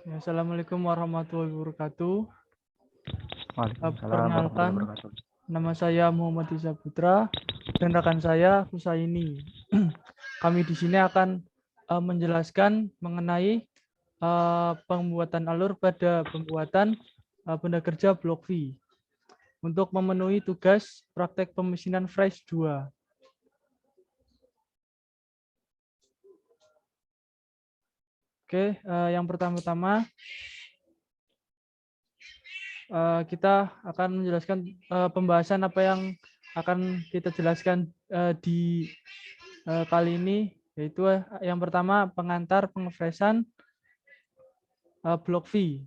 Ya, Assalamualaikum warahmatullahi wabarakatuh. Waalaikumsalam warahmatullahi Perkenalkan, wabarakatuh. nama saya Muhammad Iza Putra dan rekan saya Husaini. Kami di sini akan menjelaskan mengenai pembuatan alur pada pembuatan benda kerja blok V untuk memenuhi tugas praktek pemesinan Fresh 2. Oke, yang pertama-tama kita akan menjelaskan pembahasan apa yang akan kita jelaskan di kali ini, yaitu yang pertama pengantar pengefresan blok V.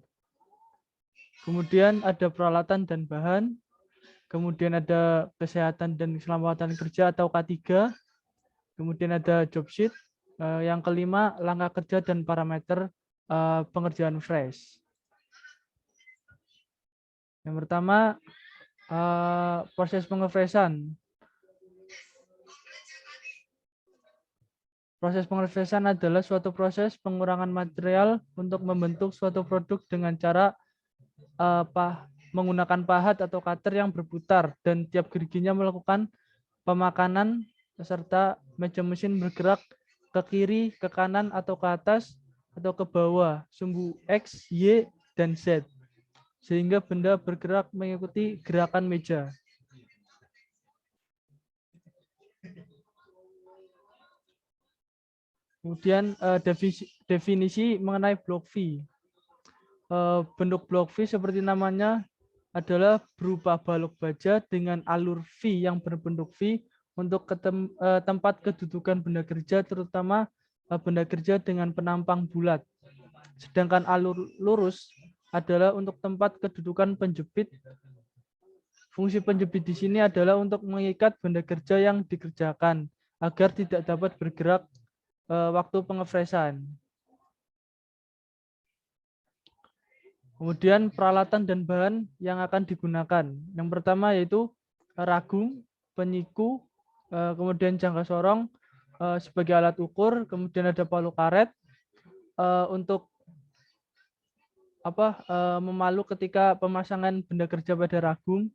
Kemudian ada peralatan dan bahan. Kemudian ada kesehatan dan keselamatan kerja atau K3. Kemudian ada job sheet. Yang kelima langkah kerja dan parameter pengerjaan fresh. Yang pertama proses pengefresan. Proses pengefresan adalah suatu proses pengurangan material untuk membentuk suatu produk dengan cara menggunakan pahat atau cutter yang berputar dan tiap geriginya melakukan pemakanan serta meja mesin bergerak ke kiri, ke kanan atau ke atas atau ke bawah sumbu X, Y, dan Z sehingga benda bergerak mengikuti gerakan meja. Kemudian definisi mengenai blok V. Bentuk blok V seperti namanya adalah berupa balok baja dengan alur V yang berbentuk V untuk tempat kedudukan benda kerja, terutama benda kerja dengan penampang bulat. Sedangkan alur lurus adalah untuk tempat kedudukan penjepit. Fungsi penjepit di sini adalah untuk mengikat benda kerja yang dikerjakan agar tidak dapat bergerak waktu pengefresan. Kemudian peralatan dan bahan yang akan digunakan. Yang pertama yaitu ragung, penyiku, kemudian jangka sorong sebagai alat ukur, kemudian ada palu karet untuk memalu ketika pemasangan benda kerja pada ragung,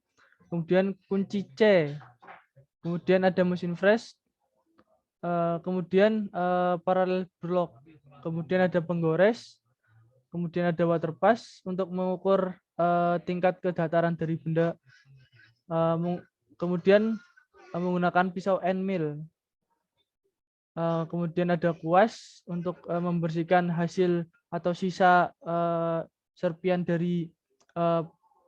kemudian kunci C, kemudian ada mesin fresh, kemudian paralel block, kemudian ada penggores, kemudian ada water pass untuk mengukur tingkat kedataran dari benda, kemudian menggunakan pisau end mill, kemudian ada kuas untuk membersihkan hasil atau sisa serpian dari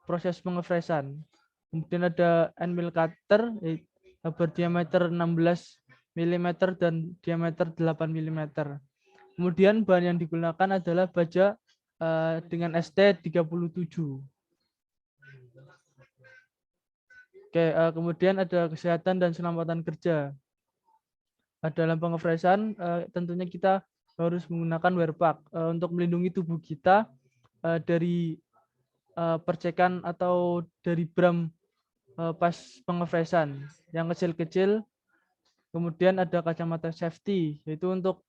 proses pengefresan. Kemudian ada end mill cutter berdiameter 16 mm dan diameter 8 mm. Kemudian bahan yang digunakan adalah baja dengan ST37. Oke, kemudian ada kesehatan dan keselamatan kerja. Dalam pengefresan tentunya kita harus menggunakan wear pack untuk melindungi tubuh kita dari percekan atau dari bram pas pengefresan yang kecil-kecil. Kemudian ada kacamata safety, yaitu untuk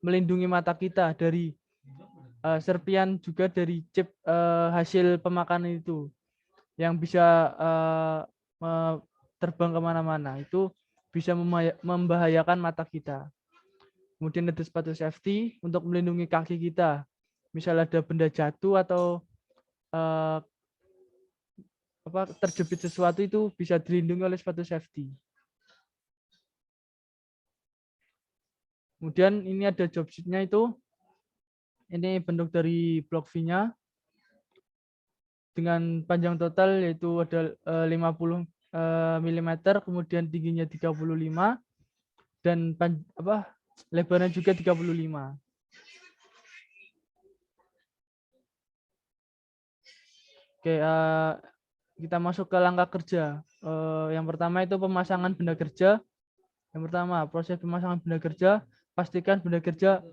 melindungi mata kita dari serpian juga dari chip hasil pemakanan itu yang bisa terbang kemana-mana, itu bisa membahayakan mata kita. Kemudian ada sepatu safety untuk melindungi kaki kita. Misal ada benda jatuh atau terjepit sesuatu, itu bisa dilindungi oleh sepatu safety. Kemudian ini ada job sheet-nya itu. Ini bentuk dari blok V-nya dengan panjang total yaitu ada 50 mm, kemudian tingginya 35 dan lebarnya juga 35. Oke, kita masuk ke langkah kerja. Yang pertama itu pemasangan benda kerja. Yang pertama, proses pemasangan benda kerja, pastikan benda kerja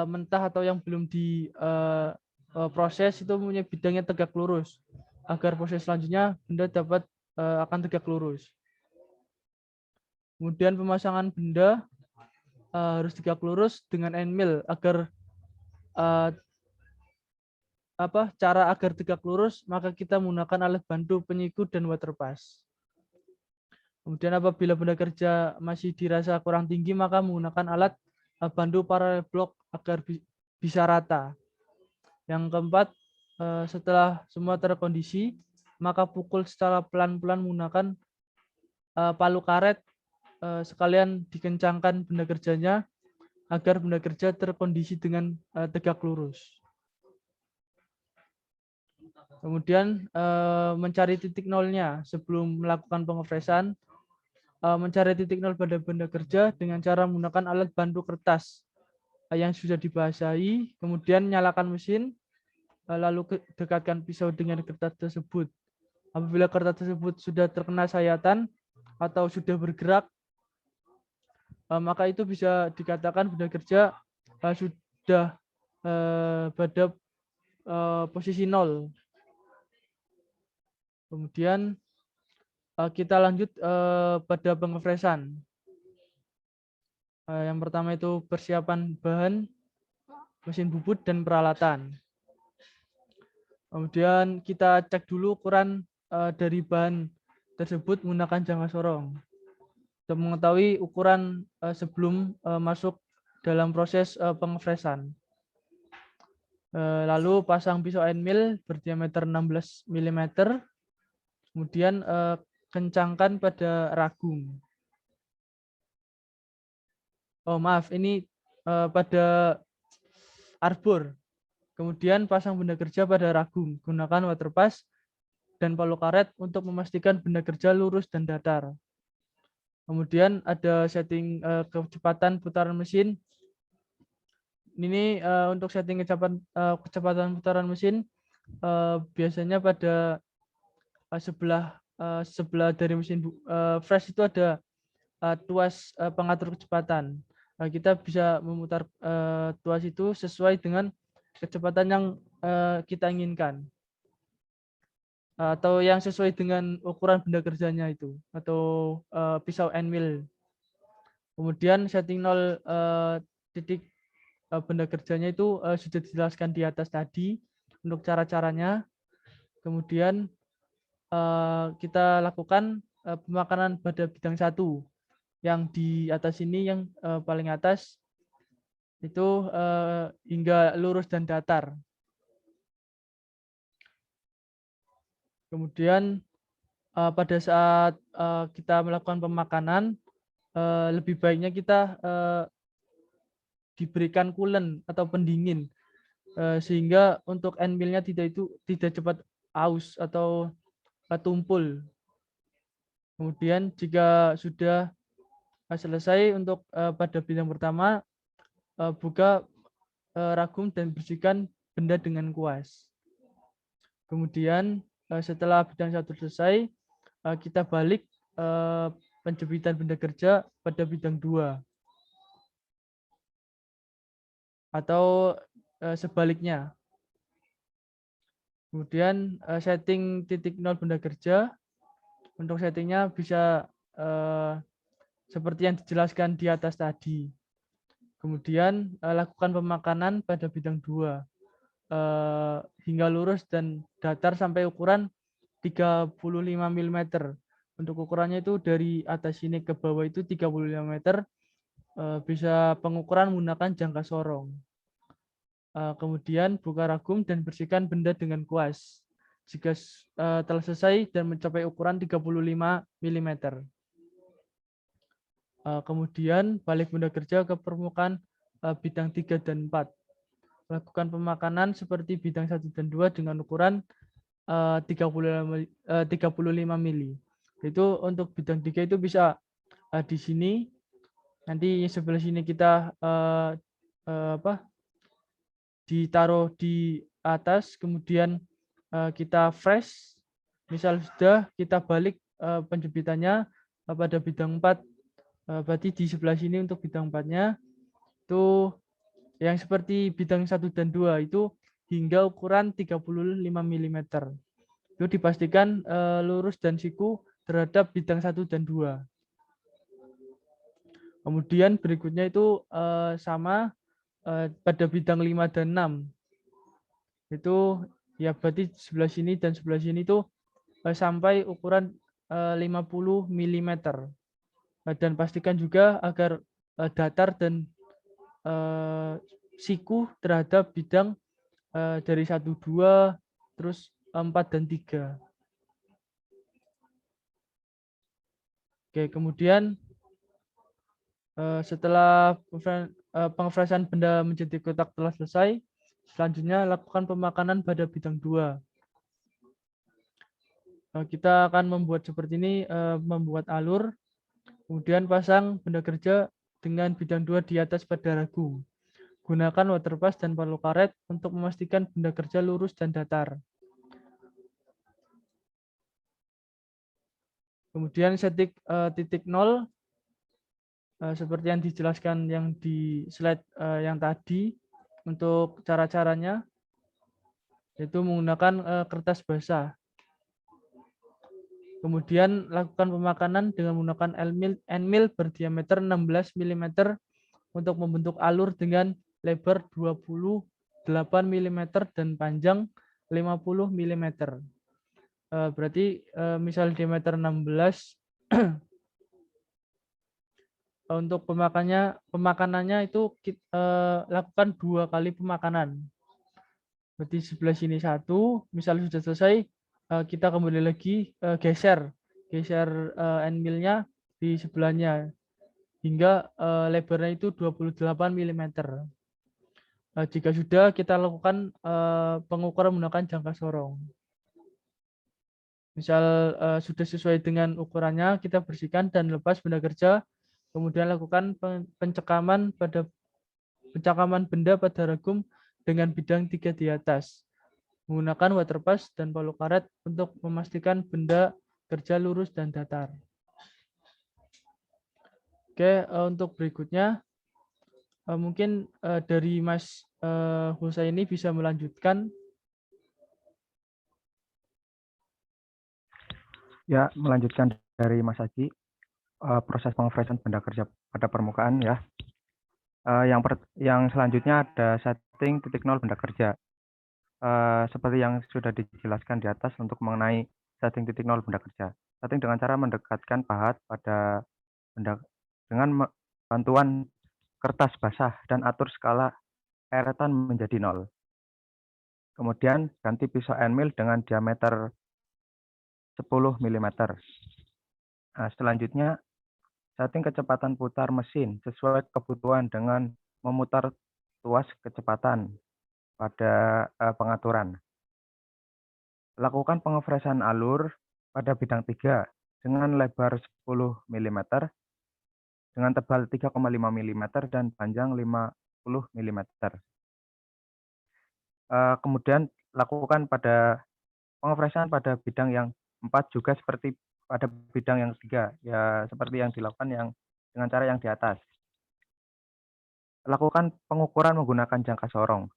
mentah atau yang belum diproses itu punya bidangnya tegak lurus agar proses selanjutnya benda dapat akan tegak lurus. Kemudian pemasangan benda harus tegak lurus dengan end mill agar cara agar tegak lurus, maka kita menggunakan alat bantu penyiku dan waterpass. Kemudian apabila benda kerja masih dirasa kurang tinggi, maka menggunakan alat bantu paralel blok agar bisa rata. Yang keempat, setelah semua terkondisi, maka pukul secara pelan-pelan menggunakan palu karet, sekalian dikencangkan benda kerjanya agar benda kerja terkondisi dengan tegak lurus. Kemudian mencari titik nolnya sebelum melakukan pengepresan. Mencari titik nol pada benda kerja dengan cara menggunakan alat bantu kertas yang sudah dibasahi, kemudian nyalakan mesin, lalu dekatkan pisau dengan kertas tersebut. Apabila kertas tersebut sudah terkena sayatan atau sudah bergerak, maka itu bisa dikatakan benda kerja sudah pada posisi nol. Kemudian kita lanjut pada pengepresan. Yang pertama itu persiapan bahan, mesin bubut, dan peralatan. Kemudian kita cek dulu ukuran dari bahan tersebut menggunakan jangka sorong. Untuk mengetahui ukuran sebelum masuk dalam proses pengepresan. Lalu pasang pisau end mill berdiameter 16 mm. Kemudian kencangkan pada ragum. Oh maaf, ini pada arbor. Kemudian pasang benda kerja pada ragum. Gunakan waterpass dan palu karet untuk memastikan benda kerja lurus dan datar. Kemudian ada setting kecepatan putaran mesin. Ini untuk setting kecepatan putaran mesin biasanya pada sebelah dari mesin fresh itu ada tuas pengatur kecepatan. Kita bisa memutar tuas itu sesuai dengan kecepatan yang kita inginkan atau yang sesuai dengan ukuran benda kerjanya itu atau pisau end mill. Kemudian setting 0 titik benda kerjanya itu sudah dijelaskan di atas tadi untuk cara-caranya. Kemudian kita lakukan pemakanan pada bidang 1 yang di atas ini, yang paling atas itu hingga lurus dan datar. Kemudian pada saat kita melakukan pemakanan, lebih baiknya kita diberikan coolant atau pendingin sehingga untuk end mill-nya tidak cepat aus atau tumpul. Kemudian jika sudah selesai untuk pada bidang pertama, buka ragum dan bersihkan benda dengan kuas. Kemudian setelah bidang 1 selesai, kita balik penjepitan benda kerja pada bidang 2 atau sebaliknya. Kemudian setting titik nol benda kerja. Untuk settingnya bisa seperti yang dijelaskan di atas tadi. Kemudian lakukan pemakanan pada bidang 2 hingga lurus dan datar sampai ukuran 35 mm. Untuk ukurannya itu dari atas sini ke bawah itu 35 meter. Bisa pengukuran menggunakan jangka sorong. Kemudian buka ragum dan bersihkan benda dengan kuas jika telah selesai dan mencapai ukuran 35 mm. Kemudian balik benda kerja ke permukaan bidang 3 dan 4. Lakukan pemakanan seperti bidang 1 dan 2 dengan ukuran 35 mili. Itu untuk bidang 3 itu bisa di sini. Nanti sebelah sini kita ditaruh di atas, kemudian kita fresh. Misal sudah, kita balik penjepitannya pada bidang 4. Berarti di sebelah sini untuk bidang 4-nya itu yang seperti bidang 1 dan 2 itu hingga ukuran 35 mm. Itu dipastikan lurus dan siku terhadap bidang 1 dan 2. Kemudian berikutnya itu sama pada bidang 5 dan 6. Itu ya berarti sebelah sini dan sebelah sini tuh sampai ukuran 50 mm. Dan pastikan juga agar datar dan siku terhadap bidang dari 1, 2, terus 4 dan 3. Oke, kemudian setelah pengefresan benda menjadi kotak telah selesai, selanjutnya lakukan pemakanan pada bidang 2. Kita akan membuat seperti ini, membuat alur, kemudian pasang benda kerja dengan bidang 2 di atas pada ragum. Gunakan waterpass dan palu karet untuk memastikan benda kerja lurus dan datar. Kemudian titik 0 seperti yang dijelaskan yang di slide yang tadi. Untuk cara-caranya yaitu menggunakan kertas basah. Kemudian lakukan pemakanan dengan menggunakan end mill berdiameter 16 mm untuk membentuk alur dengan lebar 28 mm dan panjang 50 mm. Berarti misal diameter 16 untuk pemakanannya itu kita lakukan 2 kali pemakanan. Berarti sebelah sini 1, misal sudah selesai, kita kembali lagi geser end mill-nya di sebelahnya hingga lebarnya itu 28 mm. Jika sudah, kita lakukan pengukuran menggunakan jangka sorong. Misal sudah sesuai dengan ukurannya, kita bersihkan dan lepas benda kerja. Kemudian lakukan pencakaman benda pada ragum dengan bidang 3 di atas. Menggunakan waterpass dan palu karet untuk memastikan benda kerja lurus dan datar. Oke, untuk berikutnya mungkin dari Mas Husaini bisa melanjutkan. Ya, melanjutkan dari Mas Haji, proses pengefresan benda kerja pada permukaan ya. Yang selanjutnya ada setting titik nol benda kerja. Seperti yang sudah dijelaskan di atas untuk mengenai setting titik nol benda kerja. Setting dengan cara mendekatkan pahat pada benda dengan bantuan kertas basah dan atur skala eretan menjadi 0. Kemudian ganti pisau end mill dengan diameter 10 mm. Nah, selanjutnya setting kecepatan putar mesin sesuai kebutuhan dengan memutar tuas kecepatan pada pengaturan. Lakukan pengefresan alur pada bidang 3 dengan lebar 10 mm, dengan tebal 3,5 mm dan panjang 50 mm. Kemudian lakukan pada pengefresan pada bidang yang 4 juga seperti pada bidang yang 3, ya seperti yang dilakukan dengan cara yang di atas. Lakukan pengukuran menggunakan jangka sorong.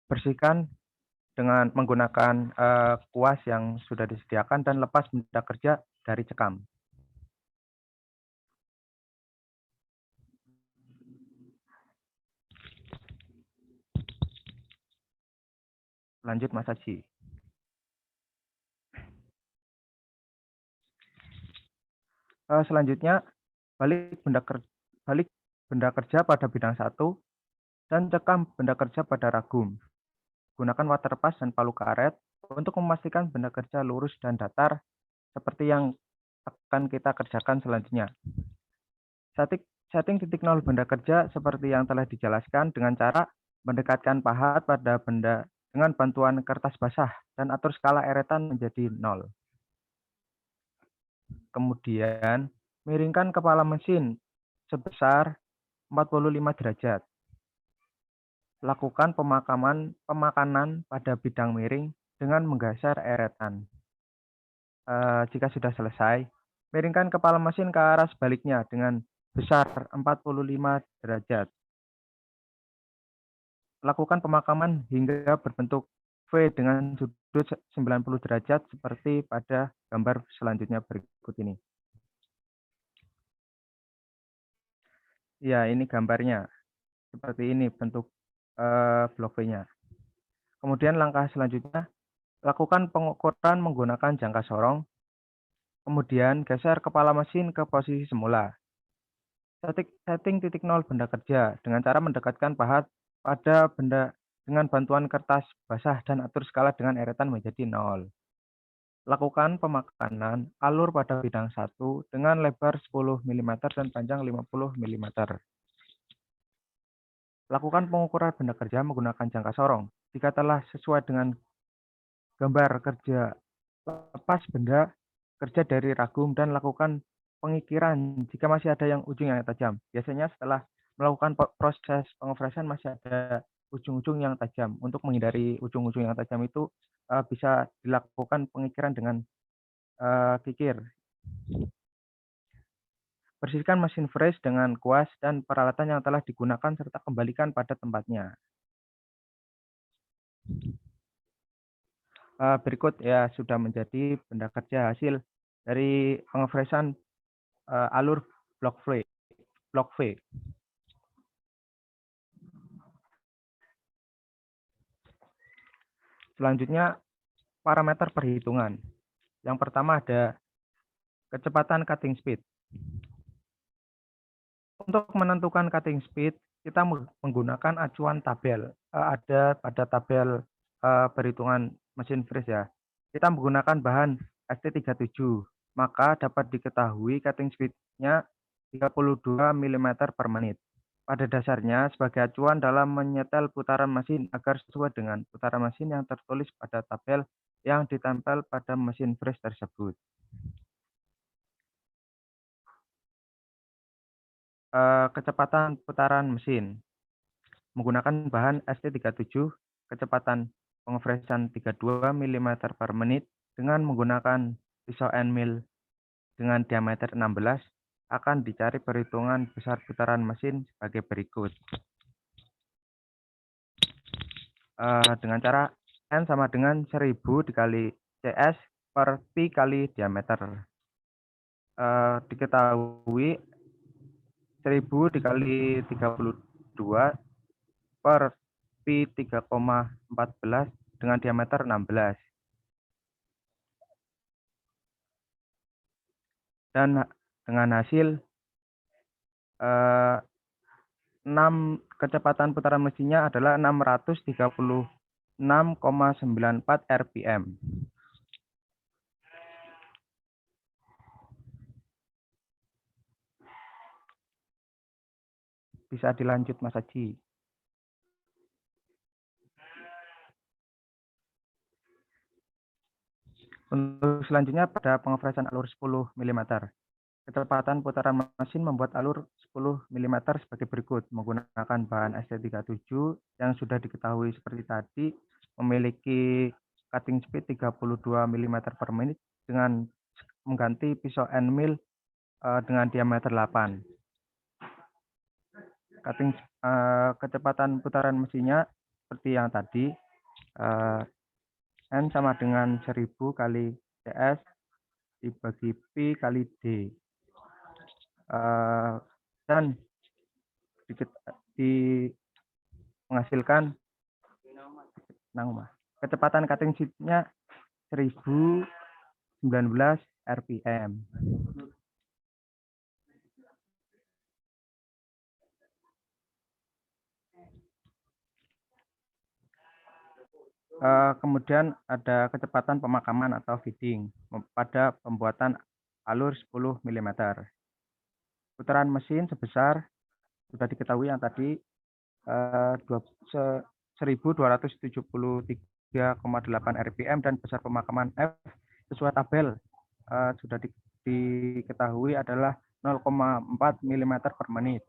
Bersihkan dengan menggunakan kuas yang sudah disediakan dan lepas benda kerja dari cekam. Lanjut Mas Haji. Selanjutnya balik benda kerja pada bidang 1 dan cekam benda kerja pada ragum. Gunakan waterpass dan palu karet untuk memastikan benda kerja lurus dan datar seperti yang akan kita kerjakan selanjutnya. Setting titik nol benda kerja seperti yang telah dijelaskan dengan cara mendekatkan pahat pada benda dengan bantuan kertas basah dan atur skala eretan menjadi 0. Kemudian, miringkan kepala mesin sebesar 45 derajat. Lakukan pemakanan pada bidang miring dengan menggeser eretan. Jika sudah selesai, miringkan kepala mesin ke arah sebaliknya dengan besar 45 derajat. Lakukan pemakaman hingga berbentuk V dengan sudut 90 derajat seperti pada gambar selanjutnya berikut ini. Ya, ini gambarnya. Seperti ini bentuk blok V-nya. Kemudian langkah selanjutnya, lakukan pengukuran menggunakan jangka sorong. Kemudian geser kepala mesin ke posisi semula. Setting titik nol benda kerja dengan cara mendekatkan pahat pada benda dengan bantuan kertas basah dan atur skala dengan eretan menjadi 0. Lakukan pemakanan alur pada bidang 1 dengan lebar 10 mm dan panjang 50 mm. Lakukan pengukuran benda kerja menggunakan jangka sorong. Jika telah sesuai dengan gambar kerja, lepas benda kerja dari ragum dan lakukan pengikiran jika masih ada yang ujung yang tajam. Biasanya setelah melakukan proses pengefresan masih ada ujung-ujung yang tajam. Untuk menghindari ujung-ujung yang tajam itu bisa dilakukan pengikiran dengan kikir. Bersihkan mesin fresh dengan kuas dan peralatan yang telah digunakan serta kembalikan pada tempatnya. Berikut ya sudah menjadi benda kerja hasil dari pengefreshan alur blok V. Selanjutnya parameter perhitungan. Yang pertama ada kecepatan cutting speed. Untuk menentukan cutting speed, kita menggunakan acuan tabel. Ada pada tabel perhitungan mesin freeze ya. Kita menggunakan bahan ST37, maka dapat diketahui cutting speed-nya 32 mm per menit. Pada dasarnya, sebagai acuan dalam menyetel putaran mesin agar sesuai dengan putaran mesin yang tertulis pada tabel yang ditempel pada mesin freeze tersebut. Kecepatan putaran mesin menggunakan bahan ST37, kecepatan pengefresan 32 mm per menit dengan menggunakan pisau end mill dengan diameter 16 akan dicari perhitungan besar putaran mesin sebagai berikut. Dengan cara N sama dengan 1000 dikali CS per Pi kali diameter. Diketahui 1000 dikali 32 per Pi 3,14 dengan diameter 16. Dan dengan hasil kecepatan putaran mesinnya adalah 636,94 rpm. Bisa dilanjut Mas Haji. Untuk selanjutnya pada pengefresan alur 10 mm. Kecepatan putaran mesin membuat alur 10 mm sebagai berikut. Menggunakan bahan ST37 yang sudah diketahui seperti tadi, memiliki cutting speed 32 mm per menit dengan mengganti pisau end mill dengan diameter 8. Kecepatan putaran mesinnya seperti yang tadi, N sama dengan 1000 kali CS dibagi Pi kali D. Dan menghasilkan kecepatan cutting speed-nya 1019 rpm. Kemudian ada kecepatan pemakaman atau feeding pada pembuatan alur 10 mm. Putaran mesin sebesar sudah diketahui yang tadi 1273,8 rpm dan besar pemakaman F sesuai tabel sudah diketahui adalah 0,4 mm per menit.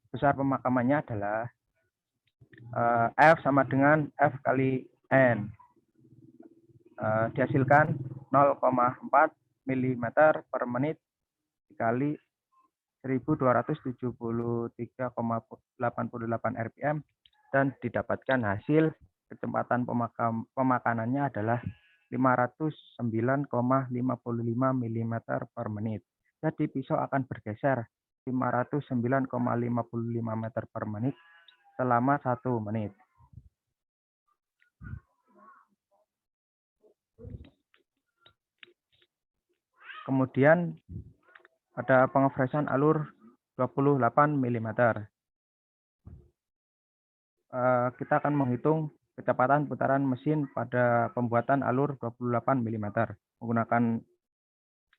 Besar pemakamannya adalah F sama dengan F kali N. Dihasilkan 0,4 mm per menit dikali 1273,88 rpm dan didapatkan hasil kecepatan pemakanannya adalah 509,55 mm per menit. Jadi pisau akan bergeser 509,55 meter per menit selama 1 menit. Kemudian ada pengefresan alur 28 mm. Kita akan menghitung kecepatan putaran mesin pada pembuatan alur 28 mm menggunakan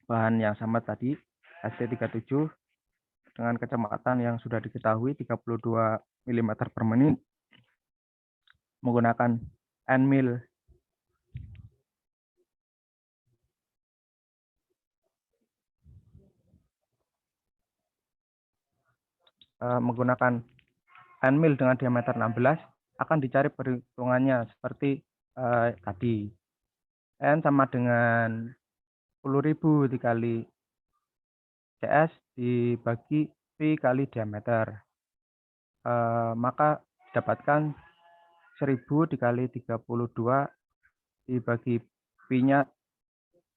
bahan yang sama tadi, ST37, dengan kecepatan yang sudah diketahui 32 mm per menit menggunakan N-mil. Menggunakan N-mil dengan diameter 16 akan dicari perhitungannya seperti tadi. N sama dengan 10.000 dikali CS dibagi Pi kali diameter. Maka dapatkan 1000 dikali 32 dibagi Pi-nya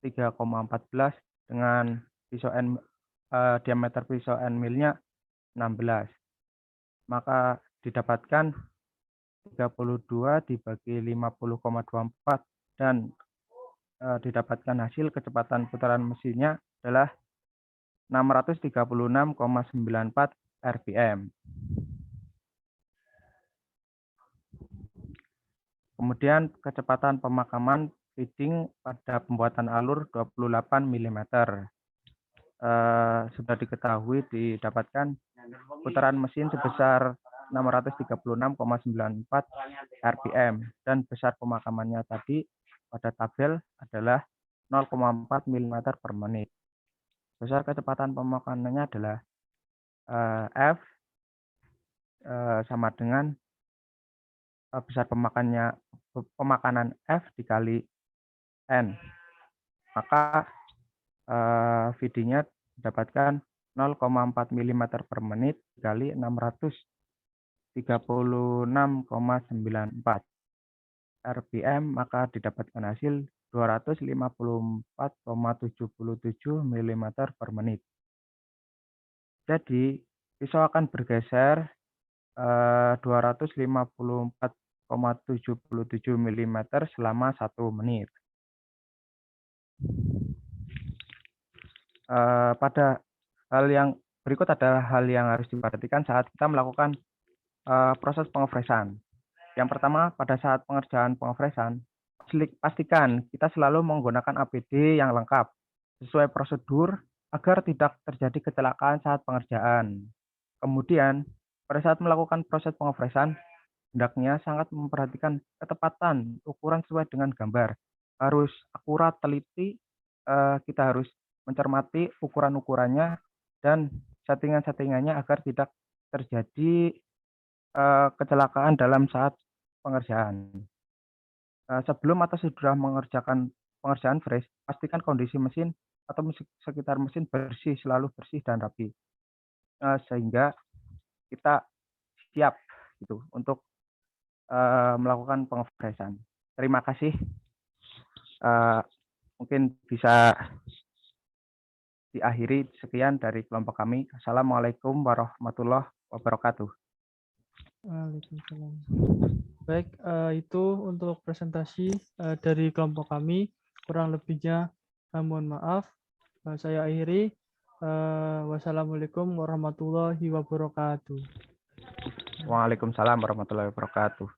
3,14 dengan pisau N, diameter pisau N-milnya 16. Maka didapatkan 32 dibagi 50,24 dan didapatkan hasil kecepatan putaran mesinnya adalah 636,94 rpm. Kemudian kecepatan pemakaman feeding pada pembuatan alur 28 mm. Sudah diketahui didapatkan putaran mesin sebesar 636,94 rpm dan besar pemakamannya tadi pada tabel adalah 0,4 mm per menit. Besar kecepatan pemakamannya adalah F sama dengan besar pemakanan F dikali N. Maka feedingnya didapatkan 0,4 mm per menit dikali 636,94 rpm, maka didapatkan hasil 254,77 mm per menit. Jadi pisau akan bergeser 254,77 mm selama 1 menit. Pada hal yang berikut adalah hal yang harus diperhatikan saat kita melakukan proses pengefresan. Yang pertama, pada saat pengerjaan pengefresan, pastikan kita selalu menggunakan APD yang lengkap sesuai prosedur agar tidak terjadi kecelakaan saat pengerjaan. Kemudian, pada saat melakukan proses pengefresan, hendaknya sangat memperhatikan ketepatan ukuran sesuai dengan gambar. Harus akurat, teliti, kita harus mencermati ukuran-ukurannya dan settingan-settingannya agar tidak terjadi kecelakaan dalam saat pengerjaan. Sebelum atau sudah mengerjakan pengerjaan fresh, pastikan kondisi mesin atau sekitar mesin bersih, selalu bersih dan rapi, sehingga kita siap gitu untuk melakukan pengefresan. Terima kasih. Mungkin bisa diakhiri sekian dari kelompok kami. Assalamualaikum warahmatullahi wabarakatuh. Waalaikumsalam. Baik, itu untuk presentasi dari kelompok kami. Kurang lebihnya mohon maaf. Saya akhiri. Wassalamualaikum warahmatullahi wabarakatuh. Waalaikumsalam warahmatullahi wabarakatuh.